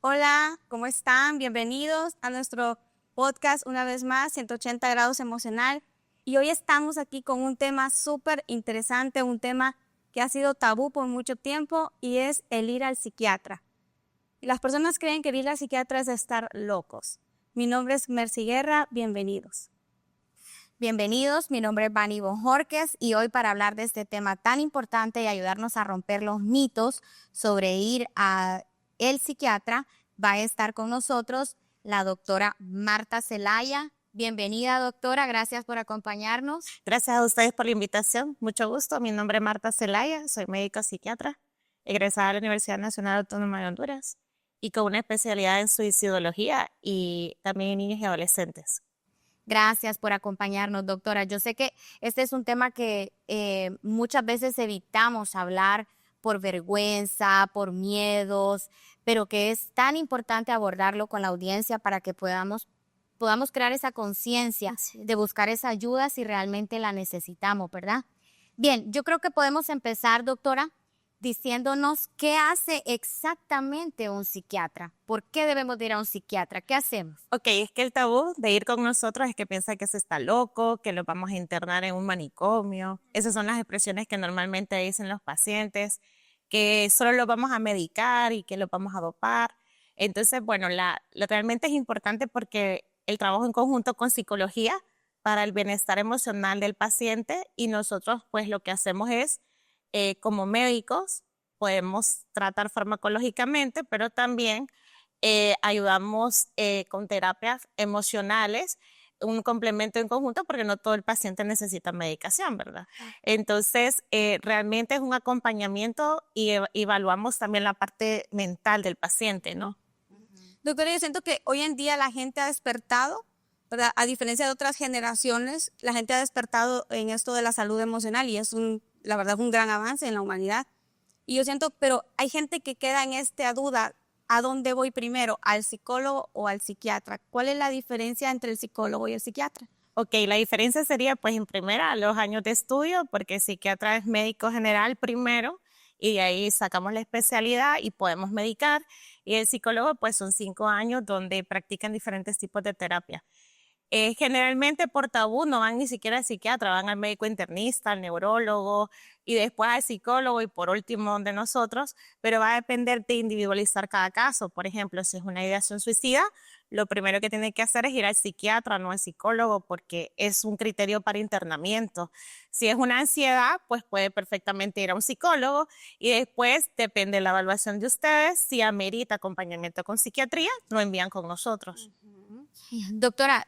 Hola, ¿cómo están? Bienvenidos a nuestro podcast una vez más, 180 grados emocional. Y hoy estamos aquí con un tema súper interesante, un tema que ha sido tabú por mucho tiempo y es el ir al psiquiatra. Y las personas creen que el ir al psiquiatra es estar locos. Mi nombre es Mercy Guerra, bienvenidos. Bienvenidos, mi nombre es Vani Bonjorques y hoy para hablar de este tema tan importante y ayudarnos a romper los mitos sobre ir a el psiquiatra, va a estar con nosotros la doctora Marta Zelaya. Bienvenida, doctora, gracias por acompañarnos. Gracias a ustedes por la invitación. Mucho gusto. Mi nombre es Marta Zelaya, soy médico psiquiatra, egresada de la Universidad Nacional Autónoma de Honduras y con una especialidad en suicidología y también en niños y adolescentes. Gracias por acompañarnos, doctora. Yo sé que este es un tema que muchas veces evitamos hablar por vergüenza, por miedos, pero que es tan importante abordarlo con la audiencia para que podamos crear esa conciencia de buscar esa ayuda si realmente la necesitamos, ¿verdad? Bien, yo creo que podemos empezar, doctora, diciéndonos qué hace exactamente un psiquiatra. ¿Por qué debemos de ir a un psiquiatra? ¿Qué hacemos? Ok, es que el tabú de ir con nosotros es que piensa que se está loco, que lo vamos a internar en un manicomio. Esas son las expresiones que normalmente dicen los pacientes, que solo lo vamos a medicar y que lo vamos a dopar. Entonces, bueno, lo realmente es importante porque el trabajo en conjunto con psicología para el bienestar emocional del paciente y nosotros pues lo que hacemos es, como médicos, podemos tratar farmacológicamente, pero también ayudamos con terapias emocionales, un complemento en conjunto porque no todo el paciente necesita medicación, ¿verdad? Entonces, realmente es un acompañamiento y evaluamos también la parte mental del paciente, ¿no? Doctora, yo siento que hoy en día la gente ha despertado, ¿verdad? A diferencia de otras generaciones, la gente ha despertado en esto de la salud emocional y es la verdad, un gran avance en la humanidad. Y yo siento, pero hay gente que queda en esta duda, ¿a dónde voy primero? ¿Al psicólogo o al psiquiatra? ¿Cuál es la diferencia entre el psicólogo y el psiquiatra? Ok, la diferencia sería, pues, en primera, los años de estudio, porque el psiquiatra es médico general primero, y de ahí sacamos la especialidad y podemos medicar, y el psicólogo, pues, son 5 años donde practican diferentes tipos de terapia. Generalmente por tabú no van ni siquiera al psiquiatra, van al médico internista, al neurólogo y después al psicólogo y por último de nosotros, pero va a depender de individualizar cada caso. Por ejemplo, si es una ideación suicida, lo primero que tiene que hacer es ir al psiquiatra, no al psicólogo, porque es un criterio para internamiento. Si es una ansiedad, pues puede perfectamente ir a un psicólogo y después, depende de la evaluación de ustedes, si amerita acompañamiento con psiquiatría, lo envían con nosotros. Doctora,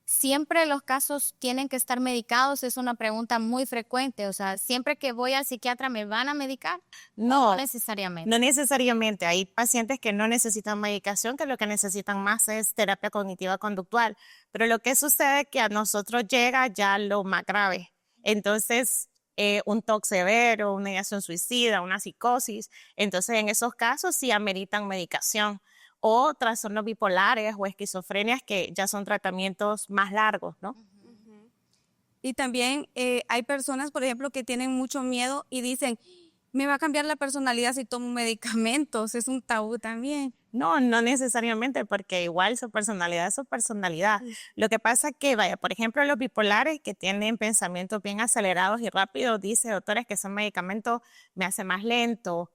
¿siempre los casos tienen que estar medicados? Es una pregunta muy frecuente. O sea, ¿siempre que voy al psiquiatra me van a medicar? No No, necesariamente. no necesariamente. Hay pacientes que no necesitan medicación, que lo que necesitan más es terapia cognitiva conductual. Pero lo que sucede es que a nosotros llega ya lo más grave. Entonces, un TOC severo, una ideación suicida, una psicosis. Entonces, en esos casos sí ameritan medicación. O trastornos bipolares o esquizofrenias que ya son tratamientos más largos, ¿no? Ujú. Y también hay personas, por ejemplo, que tienen mucho miedo y dicen, me va a cambiar la personalidad si tomo medicamentos. Es un tabú también. No, no necesariamente, porque igual su personalidad es su personalidad. Lo que pasa que, vaya, por ejemplo, los bipolares que tienen pensamientos bien acelerados y rápidos, dice doctores que ese medicamento me hace más lento,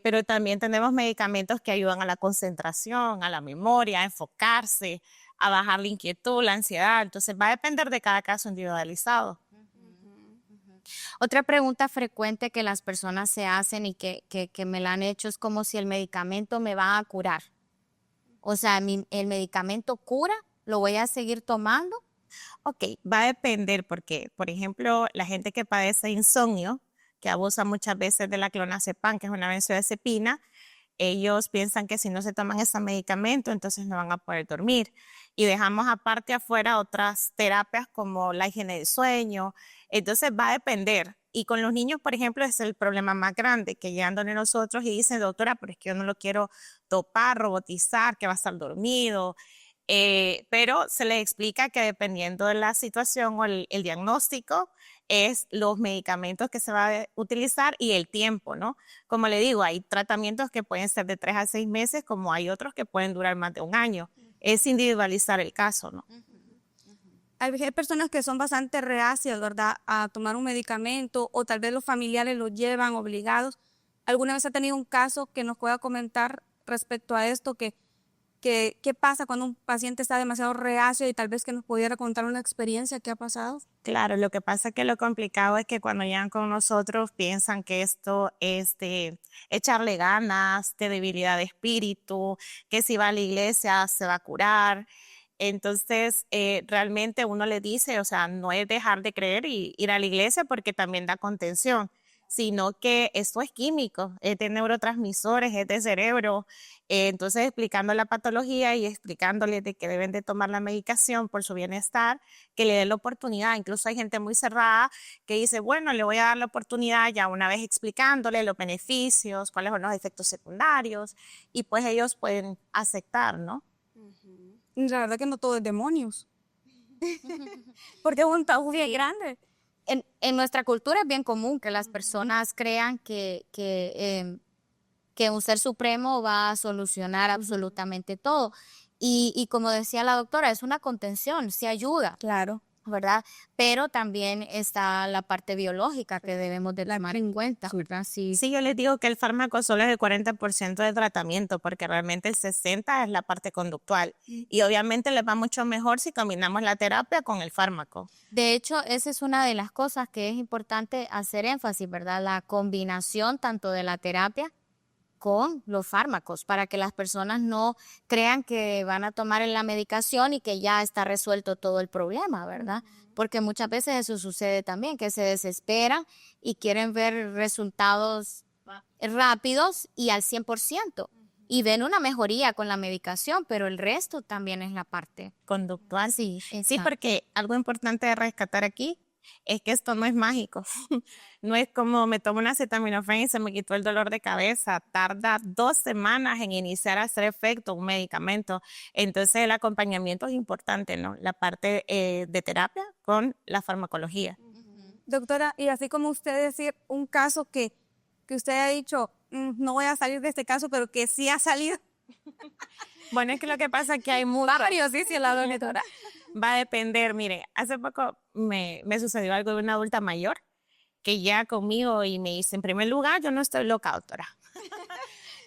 pero también tenemos medicamentos que ayudan a la concentración, a la memoria, a enfocarse, a bajar la inquietud, la ansiedad. Entonces va a depender de cada caso individualizado. Otra pregunta frecuente que las personas se hacen y que me la han hecho es como si el medicamento me va a curar. O sea, ¿el medicamento cura? ¿Lo voy a seguir tomando? Ok, va a depender porque, por ejemplo, la gente que padece insomnio, que abusa muchas veces de la clonazepam, que es una benzodiazepina, ellos piensan que si no se toman ese medicamento, entonces no van a poder dormir. Y dejamos aparte afuera otras terapias como la higiene del sueño. Entonces va a depender. Y con los niños, por ejemplo, es el problema más grande, que llegan donde nosotros y dicen, doctora, pero es que yo no lo quiero topar, robotizar, que va a estar dormido. Pero se les explica que dependiendo de la situación o el diagnóstico, es los medicamentos que se va a utilizar y el tiempo, ¿no? Como le digo, hay tratamientos que pueden ser de 3 a 6 meses, como hay otros que pueden durar más de un año. Es individualizar el caso, ¿no? Hay personas que son bastante reacias, ¿verdad?, a tomar un medicamento o tal vez los familiares los llevan obligados. ¿Alguna vez ha tenido un caso que nos pueda comentar respecto a esto? ¿Qué pasa cuando un paciente está demasiado reacio y tal vez que nos pudiera contar una experiencia que ha pasado? Claro, lo que pasa es que lo complicado es que cuando llegan con nosotros piensan que esto es de echarle ganas, de debilidad de espíritu, que si va a la iglesia se va a curar. Entonces, realmente uno le dice, o sea, no es dejar de creer y ir a la iglesia porque también da contención, sino que esto es químico, es de neurotransmisores, es de cerebro. Entonces, explicando la patología y explicándoles de que deben de tomar la medicación por su bienestar, que le den la oportunidad. Incluso hay gente muy cerrada que dice, bueno, le voy a dar la oportunidad ya una vez explicándole los beneficios, cuáles son los efectos secundarios, y pues ellos pueden aceptar, ¿no? La verdad que no todo es demonios, porque es un tabú bien grande. En nuestra cultura es bien común que las personas crean que un ser supremo va a solucionar absolutamente todo. Y como decía la doctora, es una contención, sí ayuda, Claro. ¿verdad? Pero también está la parte biológica que debemos de tomar en cuenta, ¿verdad? Sí. Sí, yo les digo que el fármaco solo es el 40% de tratamiento, porque realmente el 60% es la parte conductual. Y obviamente les va mucho mejor si combinamos la terapia con el fármaco. De hecho, esa es una de las cosas que es importante hacer énfasis, ¿verdad? La combinación tanto de la terapia con los fármacos, para que las personas no crean que van a tomar la medicación y que ya está resuelto todo el problema, ¿verdad? Porque muchas veces eso sucede también, que se desesperan y quieren ver resultados rápidos y al 100%. Y ven una mejoría con la medicación, pero el resto también es la parte. Conductual. Sí, Sí, exacto. porque algo importante de rescatar aquí es que esto no es mágico. No es como me tomo una acetaminofén y se me quitó el dolor de cabeza. Tarda 2 semanas en iniciar a hacer efecto un medicamento. Entonces el acompañamiento es importante, ¿no? La parte de terapia con la farmacología. Doctora, y así como usted decir un caso que usted ha dicho, no voy a salir de este caso, pero que sí ha salido. Bueno, es que lo que pasa es que hay Varios, sí, sí, la doctora. va a depender. Mire, hace poco me sucedió algo de una adulta mayor que ya conmigo y me dice, en primer lugar, yo no estoy loca, doctora.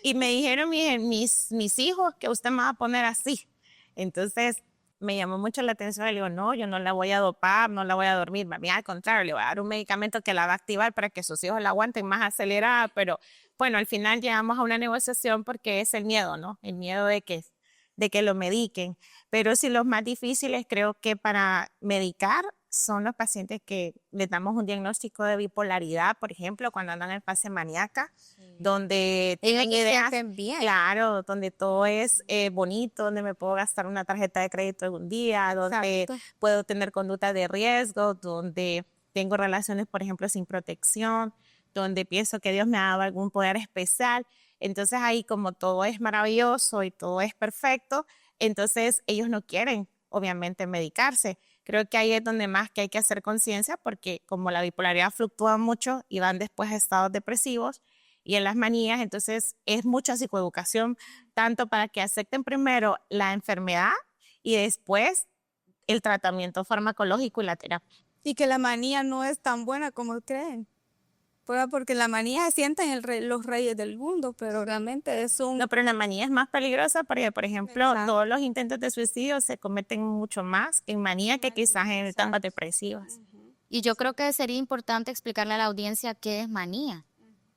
Y me dijeron mis hijos que usted me va a poner así. Entonces me llamó mucho la atención y le digo, no, yo no la voy a dopar, no la voy a dormir. Mami, al contrario, le voy a dar un medicamento que la va a activar para que sus hijos la aguanten más acelerada. Pero bueno, al final llegamos a una negociación porque es el miedo, ¿no? El miedo de que lo mediquen. Pero sí, los más difíciles creo que para medicar son los pacientes que les damos un diagnóstico de bipolaridad, por ejemplo, cuando andan en fase maníaca, donde Ellos tienen se ideas, sienten bien. claro, donde todo es bonito, donde me puedo gastar una tarjeta de crédito en un día, donde Exacto. puedo tener conducta de riesgo, donde tengo relaciones, por ejemplo, sin protección, donde pienso que Dios me ha dado algún poder especial. Entonces ahí como todo es maravilloso y todo es perfecto, entonces ellos no quieren, obviamente, medicarse. Creo que ahí es donde más que hay que hacer conciencia porque como la bipolaridad fluctúa mucho y van después a estados depresivos y en las manías, entonces es mucha psicoeducación, tanto para que acepten primero la enfermedad y después el tratamiento farmacológico y la terapia. Y que la manía no es tan buena como creen. Porque la manía se sienten los reyes del mundo, pero realmente es un... No, pero la manía es más peligrosa porque, por ejemplo, Exacto. todos los intentos de suicidio se cometen mucho más en manía que quizás en etapas depresivas. Y yo creo que sería importante explicarle a la audiencia qué es manía,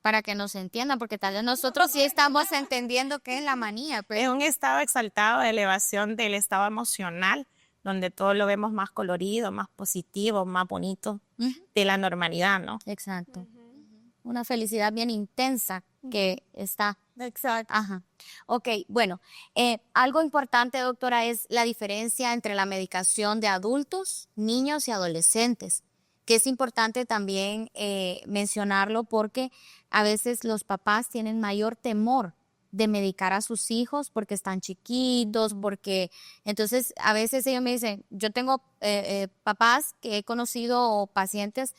para que nos entiendan, porque tal vez nosotros sí estamos entendiendo qué es la manía, Es pero un estado exaltado de elevación del estado emocional, donde todo lo vemos más colorido, más positivo, más bonito Ujú, de la normalidad, ¿no? exacto. Una felicidad bien intensa que está. Exacto. Ajá. Ok, bueno, algo importante, doctora, es la diferencia entre la medicación de adultos, niños y adolescentes, que es importante también mencionarlo porque a veces los papás tienen mayor temor de medicar a sus hijos porque están chiquitos, porque entonces a veces ellos me dicen, yo tengo papás que he conocido o pacientes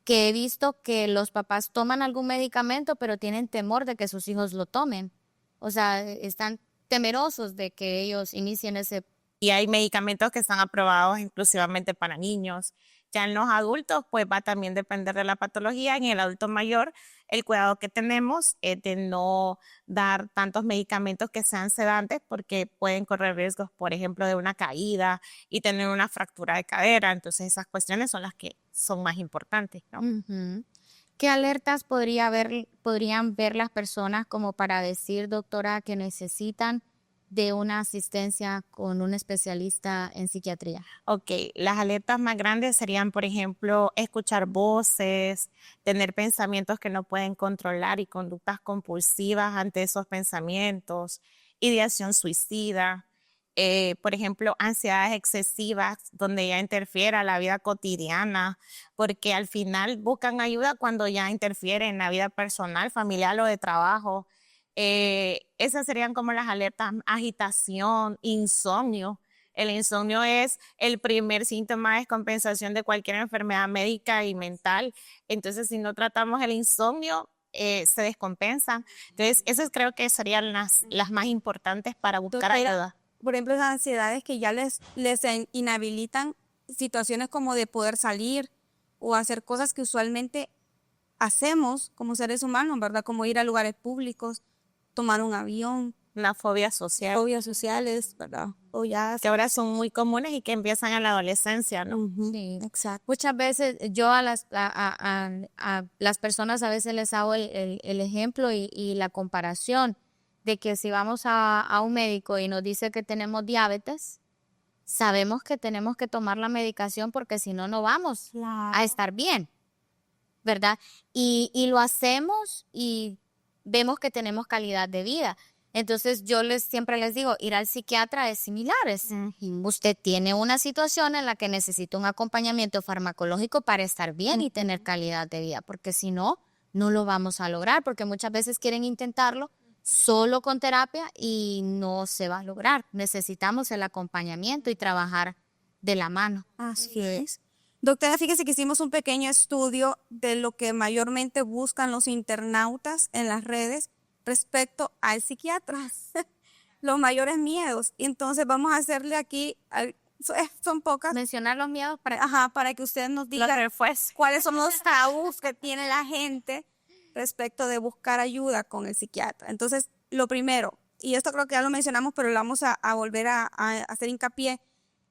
que he visto que los papás toman algún medicamento, pero tienen temor de que sus hijos lo tomen. O sea, están temerosos de que ellos inicien ese. Y hay medicamentos que están aprobados exclusivamente para niños. Ya en los adultos, pues va a también depender de la patología. En el adulto mayor, el cuidado que tenemos es de no dar tantos medicamentos que sean sedantes porque pueden correr riesgos, por ejemplo, de una caída y tener una fractura de cadera. Entonces, esas cuestiones son las que son más importantes, ¿no? Ujú. ¿Qué alertas podrían ver las personas como para decir, doctora, que necesitan de una asistencia con un especialista en psiquiatría? Ok, las alertas más grandes serían, por ejemplo, escuchar voces, tener pensamientos que no pueden controlar y conductas compulsivas ante esos pensamientos, ideación suicida, por ejemplo, ansiedades excesivas donde ya interfiera la vida cotidiana, porque al final buscan ayuda cuando ya interfiere en la vida personal, familiar o de trabajo. Esas serían como las alertas, agitación, insomnio. El insomnio es el primer síntoma de descompensación de cualquier enfermedad médica y mental. Entonces, si no tratamos el insomnio, se descompensa. Entonces, esas creo que serían las más importantes para buscar Doctora, ayuda. por ejemplo, esas ansiedades que ya les inhabilitan situaciones como de poder salir o hacer cosas que usualmente hacemos como seres humanos, ¿verdad? Como ir a lugares públicos, tomar un avión, Una fobia social, fobias sociales, ¿verdad? O ya. que ahora son muy comunes y que empiezan en la adolescencia, ¿no? Ujú, Sí. exacto. Muchas veces yo a las personas a veces les hago el ejemplo y la comparación de que si vamos a un médico y nos dice que tenemos diabetes, sabemos que tenemos que tomar la medicación porque si no, no vamos a Claro. estar bien, ¿verdad? Y lo hacemos y vemos que tenemos calidad de vida. Entonces yo siempre les digo, ir al psiquiatra es similar. Usted tiene una situación en la que necesita un acompañamiento farmacológico para estar bien y tener calidad de vida, porque si no, no lo vamos a lograr, porque muchas veces quieren intentarlo solo con terapia y no se va a lograr. Necesitamos el acompañamiento y trabajar de la mano. Así es. Doctora, fíjese que hicimos un pequeño estudio de lo que mayormente buscan los internautas en las redes respecto al psiquiatra, los mayores miedos. Y entonces vamos a hacerle aquí, son pocas, Mencionar los miedos para. ajá, para que usted nos Lo diga que refuerza. cuáles son los tabús que tiene la gente respecto de buscar ayuda con el psiquiatra. Entonces, lo primero, y esto creo que ya lo mencionamos, pero lo vamos a volver a hacer hincapié,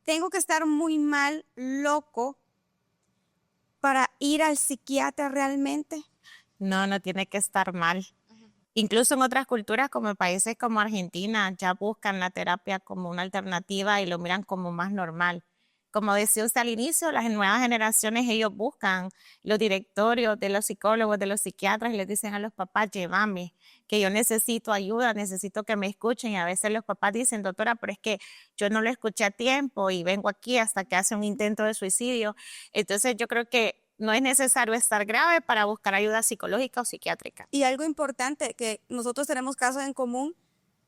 tengo que estar muy mal, loco, para ir al psiquiatra realmente. No, no tiene que estar mal. Incluso en otras culturas, como países como Argentina, ya buscan la terapia como una alternativa y lo miran como más normal. Como decía usted al inicio, las nuevas generaciones, ellos buscan los directorios de los psicólogos, de los psiquiatras y les dicen a los papás, llévame, que yo necesito ayuda, necesito que me escuchen. Y a veces los papás dicen, doctora, pero es que yo no lo escuché a tiempo y vengo aquí hasta que hace un intento de suicidio. Entonces yo creo que no es necesario estar grave para buscar ayuda psicológica o psiquiátrica. Y algo importante, que nosotros tenemos casos en común,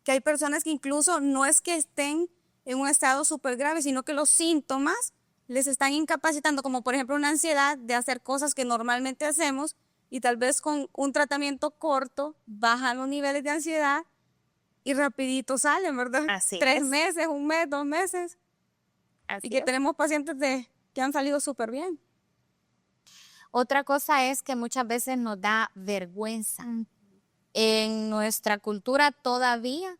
que hay personas que incluso no es que estén en un estado súper grave, sino que los síntomas les están incapacitando, como por ejemplo una ansiedad de hacer cosas que normalmente hacemos y tal vez con un tratamiento corto bajan los niveles de ansiedad y rapidito salen, ¿verdad? Así 3 es. meses, 1 mes, 2 meses. Así Y que es. tenemos pacientes que han salido súper bien. Otra cosa es que muchas veces nos da vergüenza. En nuestra cultura todavía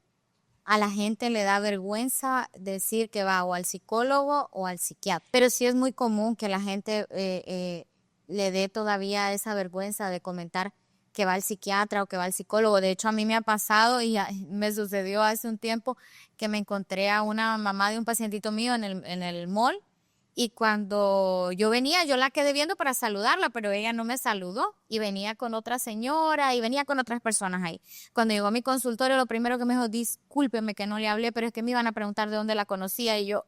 a la gente le da vergüenza decir que va o al psicólogo o al psiquiatra. Pero sí es muy común que la gente le dé todavía esa vergüenza de comentar que va al psiquiatra o que va al psicólogo. De hecho, a mí me ha pasado y me sucedió hace un tiempo que me encontré a una mamá de un pacientito mío en el mall Y cuando yo venía, yo la quedé viendo para saludarla, pero ella no me saludó y venía con otra señora y venía con otras personas ahí. Cuando llegó a mi consultorio, lo primero que me dijo, discúlpeme que no le hablé, pero es que me iban a preguntar de dónde la conocía y yo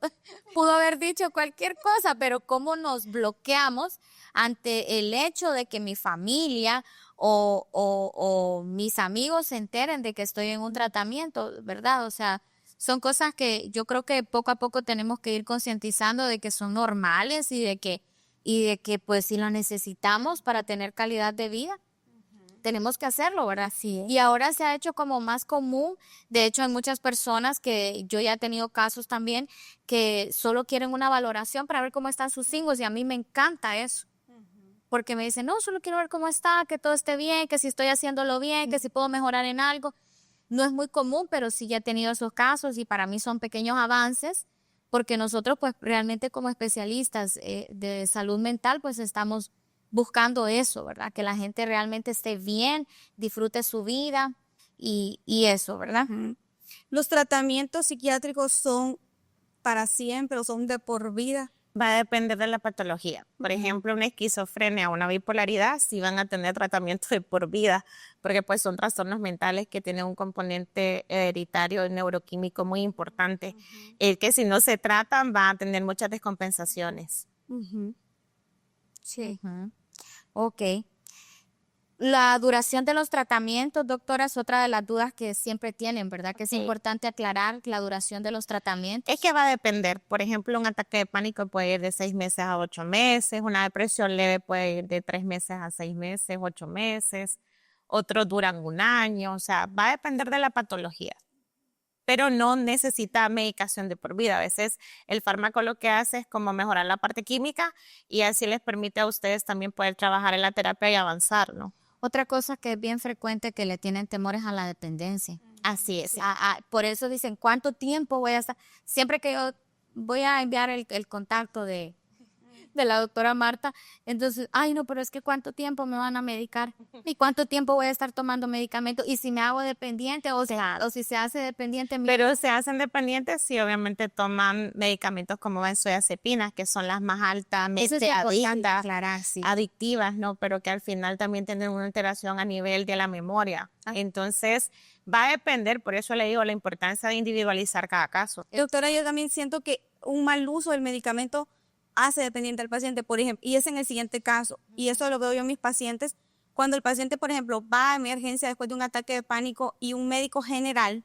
pudo haber dicho cualquier cosa, pero cómo nos bloqueamos ante el hecho de que mi familia o mis amigos se enteren de que estoy en un tratamiento, ¿verdad? O sea, son cosas que yo creo que poco a poco tenemos que ir concientizando de que son normales y de que pues si lo necesitamos para tener calidad de vida, tenemos que hacerlo, ¿verdad? Así es. Y ahora se ha hecho como más común. De hecho, hay muchas personas que yo ya he tenido casos también que solo quieren una valoración para ver cómo están sus hijos y a mí me encanta eso. Porque me dicen, no, solo quiero ver cómo está, que todo esté bien, que si estoy haciéndolo bien, que si puedo mejorar en algo. No es muy común, pero sí ya he tenido esos casos y para mí son pequeños avances porque nosotros pues realmente como especialistas de salud mental pues estamos buscando eso, ¿verdad? Que la gente realmente esté bien, disfrute su vida y eso, ¿verdad? Ujú. Los tratamientos psiquiátricos son para siempre o son de por vida. Va a depender de la patología. Por ejemplo, una esquizofrenia o una bipolaridad sí van a tener tratamiento de por vida, porque pues son trastornos mentales que tienen un componente hereditario y neuroquímico muy importante, el que si no se tratan va a tener muchas descompensaciones. Ujú. Sí. Ujú. Ok. La duración de los tratamientos, doctora, es otra de las dudas que siempre tienen, ¿verdad? Que es Sí. importante aclarar la duración de los tratamientos. Es que va a depender. Por ejemplo, un ataque de pánico puede ir de 6 meses a 8 meses, una depresión leve puede ir de 3 meses a 6 meses, 8 meses, otros duran un año, o sea, va a depender de la patología, pero no necesita medicación de por vida. A veces el fármaco lo que hace es como mejorar la parte química y así les permite a ustedes también poder trabajar en la terapia y avanzar, ¿no? Otra cosa que es bien frecuente que le tienen temores a la dependencia. Así es. Por eso dicen, ¿cuánto tiempo voy a estar? Siempre que yo voy a enviar el contacto de la doctora Marta, entonces, ay no, pero es que ¿cuánto tiempo me van a medicar? ¿Y cuánto tiempo voy a estar tomando medicamentos? Y si me hago dependiente o si se hace dependiente, Pero se hacen dependientes si obviamente toman medicamentos como benzodiazepinas, que son las más eso es altamente importante adictas, aclarar, sí. adictivas, ¿no? Pero que al final también tienen una alteración a nivel de la memoria. Entonces, va a depender, por eso le digo la importancia de individualizar cada caso. Doctora, yo también siento que un mal uso del medicamento hace dependiente al paciente, por ejemplo, y es en el siguiente caso, y eso lo veo yo en mis pacientes, cuando el paciente, por ejemplo, va a emergencia después de un ataque de pánico y un médico general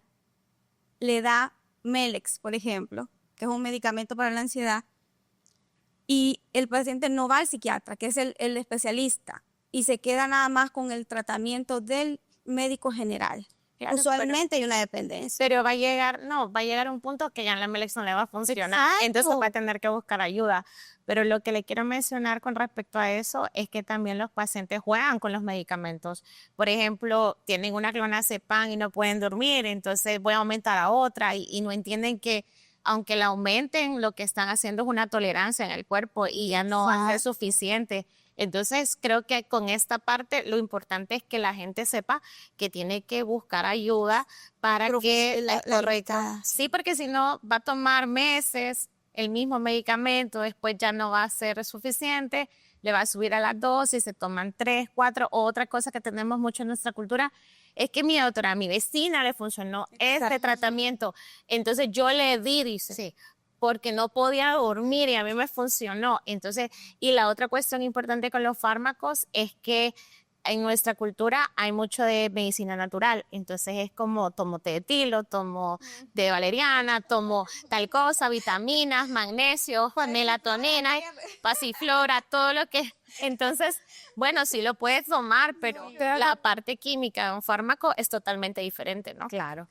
le da Melex, por ejemplo, que es un medicamento para la ansiedad, y el paciente no va al psiquiatra, que es el especialista, y se queda nada más con el tratamiento del médico general. Claro, Usualmente hay una dependencia. pero va a llegar, no, va a llegar un punto que ya la Melex no le va a funcionar. Exacto. Entonces va a tener que buscar ayuda. Pero lo que le quiero mencionar con respecto a eso es que también los pacientes juegan con los medicamentos. Por ejemplo, tienen una clonazepam y no pueden dormir, entonces voy a aumentar a otra y no entienden que aunque la aumenten, lo que están haciendo es una tolerancia en el cuerpo y ya no va a ser suficiente. Entonces, creo que con esta parte lo importante es que la gente sepa que tiene que buscar ayuda para que correcto. Sí, porque si no va a tomar meses el mismo medicamento, después ya no va a ser suficiente, le va a subir a la dosis, se toman 3, 4. Otra cosa que tenemos mucho en nuestra cultura es que mi doctora, a mi vecina le funcionó este tratamiento, entonces yo le di, dice. Sí. Porque no podía dormir y a mí me funcionó. Entonces, y la otra cuestión importante con los fármacos es que en nuestra cultura hay mucho de medicina natural. Entonces es como tomo té de tilo, tomo té de valeriana, tomo tal cosa, vitaminas, magnesio, melatonina, pasiflora, todo lo que... Entonces, bueno, sí lo puedes tomar, pero la parte química de un fármaco es totalmente diferente, ¿no? Claro.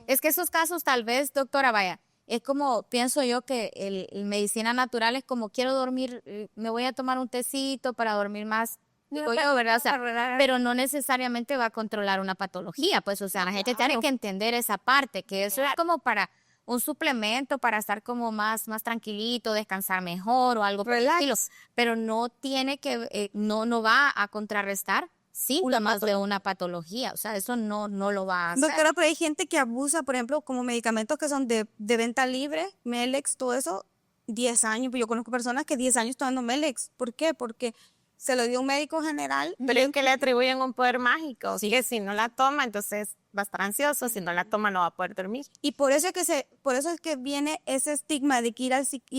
Es que esos casos tal vez, doctora, vaya, es como, pienso yo que el medicina natural es como quiero dormir, me voy a tomar un tecito para dormir más, digo yo, ¿verdad? O sea, pero no necesariamente va a controlar una patología, pues, o sea, la gente tiene que entender esa parte, que eso es como para un suplemento, para estar como más tranquilito, descansar mejor o algo por el estilo, pero no tiene que, no va a contrarrestar síntomas de una patología, o sea, eso no lo va a hacer. Doctora, pero hay gente que abusa, por ejemplo, como medicamentos que son de venta libre, Melex, todo eso, 10 años, pues yo conozco personas que 10 años tomando Melex. ¿Por qué? Porque se lo dio un médico general. Pero es que le atribuyen un poder mágico. Sí, que si no la toma, entonces va a estar ansioso. Si no la toma, no va a poder dormir. Y por eso es que viene ese estigma de que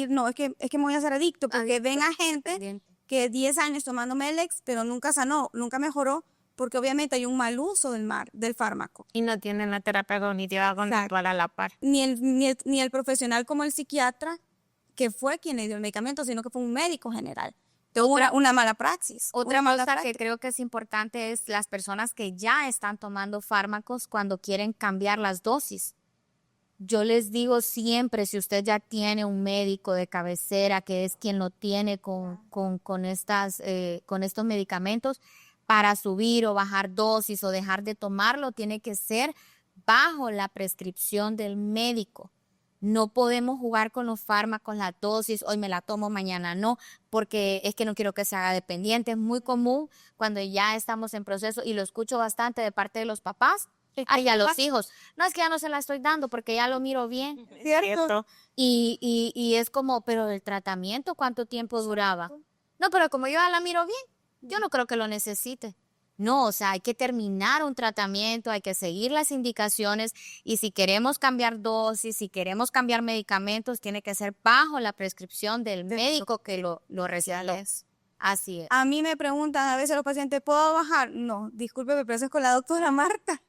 no, es que me voy a hacer adicto, porque ven a gente que 10 años tomando Melex, pero nunca sanó, nunca mejoró, porque obviamente hay un mal uso del fármaco. Y no tienen la terapia cognitiva conductual a la par. Ni el profesional como el psiquiatra, que fue quien le dio el medicamento, sino que fue un médico general. Tuvo una mala praxis. Otra cosa que creo que es importante es las personas que ya están tomando fármacos cuando quieren cambiar las dosis. Yo les digo siempre, si usted ya tiene un médico de cabecera que es quien lo tiene con estos medicamentos, para subir o bajar dosis o dejar de tomarlo, tiene que ser bajo la prescripción del médico. No podemos jugar con los fármacos, la dosis, hoy me la tomo, mañana no, porque es que no quiero que se haga dependiente. Es muy común cuando ya estamos en proceso, y lo escucho bastante de parte de los papás, y a los hijos. No, es que ya no se la estoy dando porque ya lo miro bien. ¿Cierto? Y es como, pero el tratamiento, ¿cuánto tiempo duraba? No, pero como yo ya la miro bien, yo no creo que lo necesite. No, o sea, hay que terminar un tratamiento, hay que seguir las indicaciones, y si queremos cambiar dosis, si queremos cambiar medicamentos, tiene que ser bajo la prescripción del médico que lo recetó. Así es. A mí me preguntan a veces los pacientes, ¿puedo bajar? No, discúlpeme, pero eso es con la doctora Marta.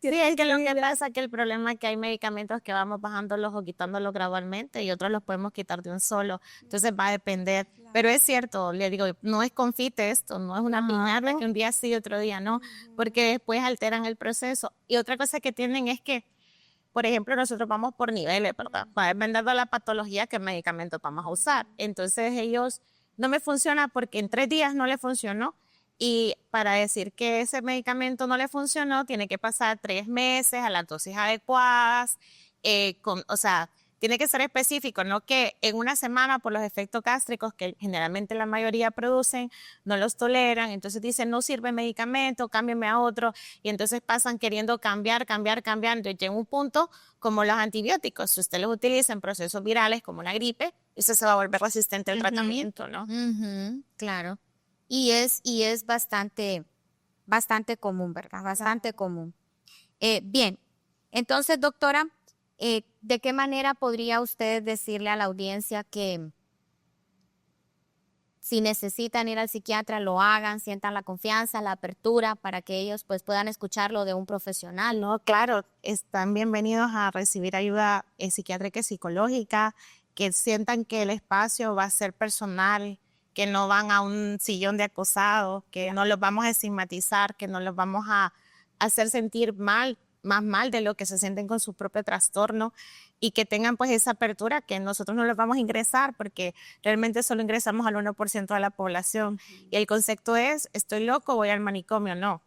Sí, es que lo que pasa es que el problema es que hay medicamentos que vamos bajándolos o quitándolos gradualmente, y otros los podemos quitar de un solo. Entonces va a depender. Claro. Pero es cierto, le digo, no es confite esto, no es una piñata que un día sí y otro día no, porque después alteran el proceso. Y otra cosa que tienen es que, por ejemplo, nosotros vamos por niveles, ¿verdad? Va a depender de la patología qué medicamento vamos a usar. Entonces ellos, no me funciona porque en 3 días no le funcionó. Y para decir que ese medicamento no le funcionó, tiene que pasar 3 meses a las dosis adecuadas, o sea, tiene que ser específico, no que en una semana por los efectos gástricos que generalmente la mayoría producen, no los toleran, entonces dicen no sirve el medicamento, cámbienme a otro, y entonces pasan queriendo cambiar, entonces llega un punto como los antibióticos, si usted los utiliza en procesos virales como la gripe, eso se va a volver resistente al tratamiento, ¿no? Claro. Y es bastante común, ¿verdad? Bastante común. Bien, entonces, doctora, ¿de qué manera podría usted decirle a la audiencia que si necesitan ir al psiquiatra, lo hagan, sientan la confianza, la apertura, para que ellos pues puedan escucharlo de un profesional? No, claro, están bienvenidos a recibir ayuda psiquiátrica y psicológica, que sientan que el espacio va a ser personal, que no van a un sillón de acosado, que no los vamos a estigmatizar, que no los vamos a hacer sentir mal, más mal de lo que se sienten con su propio trastorno, y que tengan pues esa apertura, que nosotros no los vamos a ingresar porque realmente solo ingresamos al 1% de la población. Y el concepto es, estoy loco, voy al manicomio. No,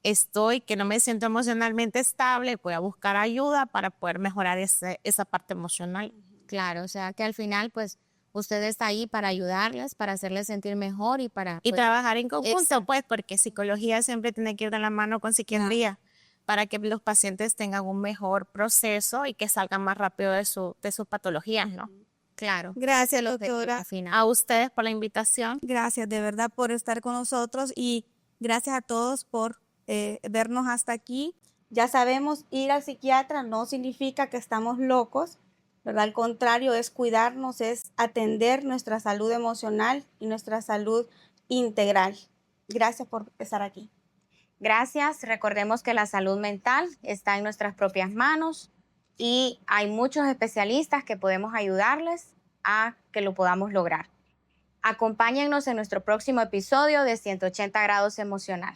que no me siento emocionalmente estable, voy a buscar ayuda para poder mejorar esa parte emocional. Claro, o sea que al final pues usted está ahí para ayudarles, para hacerles sentir mejor y para... Y trabajar en conjunto, pues, porque psicología siempre tiene que ir de la mano con psiquiatría, para que los pacientes tengan un mejor proceso y que salgan más rápido de sus patologías, ¿no? Claro. Gracias, doctora. A ustedes por la invitación. Gracias, de verdad, por estar con nosotros, y gracias a todos por vernos hasta aquí. Ya sabemos, ir al psiquiatra no significa que estamos locos, ¿verdad? Al contrario, es cuidarnos, es atender nuestra salud emocional y nuestra salud integral. Gracias por estar aquí. Gracias. Recordemos que la salud mental está en nuestras propias manos, y hay muchos especialistas que podemos ayudarles a que lo podamos lograr. Acompáñennos en nuestro próximo episodio de 180 grados emocional.